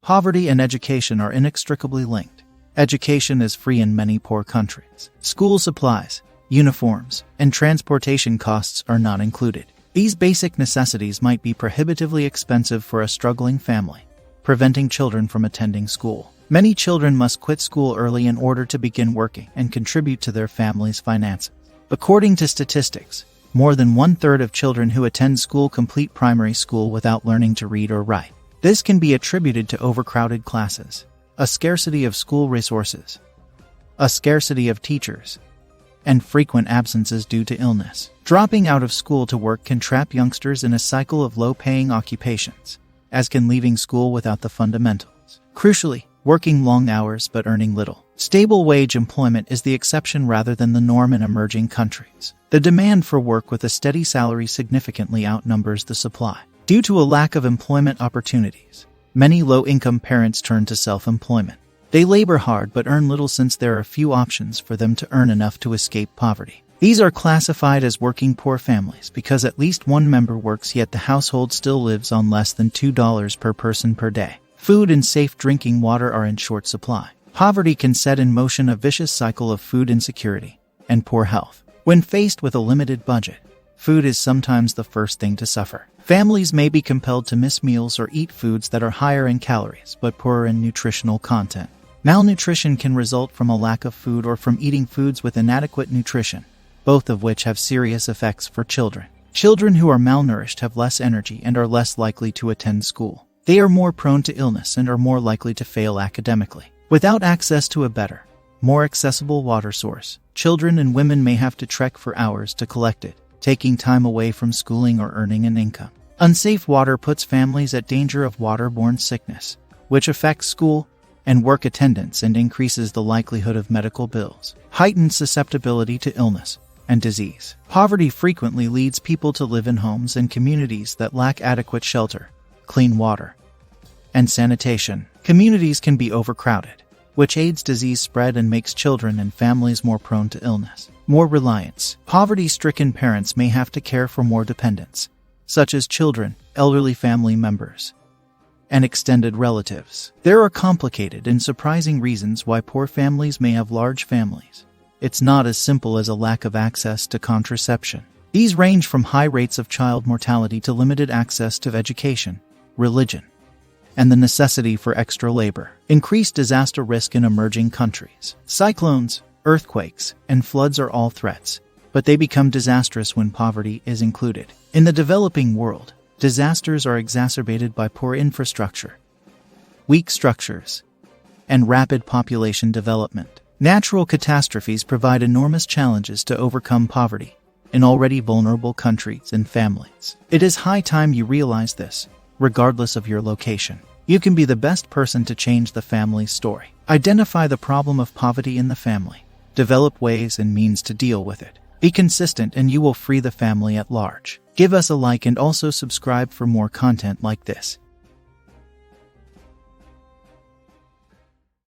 Poverty and education are inextricably linked. Education is free in many poor countries. School supplies, uniforms, and transportation costs are not included. These basic necessities might be prohibitively expensive for a struggling family, preventing children from attending school. Many children must quit school early in order to begin working and contribute to their family's finances. According to statistics, more than 1/3 of children who attend school complete primary school without learning to read or write. This can be attributed to overcrowded classes, a scarcity of school resources, a scarcity of teachers, and frequent absences due to illness. Dropping out of school to work can trap youngsters in a cycle of low-paying occupations, as can leaving school without the fundamentals. Crucially, working long hours but earning little. Stable wage employment is the exception rather than the norm in emerging countries. The demand for work with a steady salary significantly outnumbers the supply. Due to a lack of employment opportunities, many low-income parents turn to self-employment. They labor hard but earn little since there are few options for them to earn enough to escape poverty. These are classified as working poor families because at least one member works yet the household still lives on less than $2 per person per day. Food and safe drinking water are in short supply. Poverty can set in motion a vicious cycle of food insecurity and poor health. When faced with a limited budget, food is sometimes the first thing to suffer. Families may be compelled to miss meals or eat foods that are higher in calories but poorer in nutritional content. Malnutrition can result from a lack of food or from eating foods with inadequate nutrition, both of which have serious effects for children. Children who are malnourished have less energy and are less likely to attend school. They are more prone to illness and are more likely to fail academically. Without access to a better, more accessible water source, children and women may have to trek for hours to collect it, taking time away from schooling or earning an income. Unsafe water puts families at danger of waterborne sickness, which affects school and work attendance and increases the likelihood of medical bills. Heightened susceptibility to illness and disease. Poverty frequently leads people to live in homes and communities that lack adequate shelter, clean water, and sanitation. Communities can be overcrowded, which aids disease spread and makes children and families more prone to illness. More reliance. Poverty-stricken parents may have to care for more dependents, such as children, elderly family members, and extended relatives. There are complicated and surprising reasons why poor families may have large families. It's not as simple as a lack of access to contraception. These range from high rates of child mortality to limited access to education, religion, and the necessity for extra labor. Increased disaster risk in emerging countries. Cyclones, earthquakes, and floods are all threats, but they become disastrous when poverty is included. In the developing world, disasters are exacerbated by poor infrastructure, weak structures, and rapid population development. Natural catastrophes provide enormous challenges to overcome poverty in already vulnerable countries and families. It is high time you realize this, regardless of your location. You can be the best person to change the family's story. Identify the problem of poverty in the family. Develop ways and means to deal with it. Be consistent and you will free the family at large. Give us a like and also subscribe for more content like this.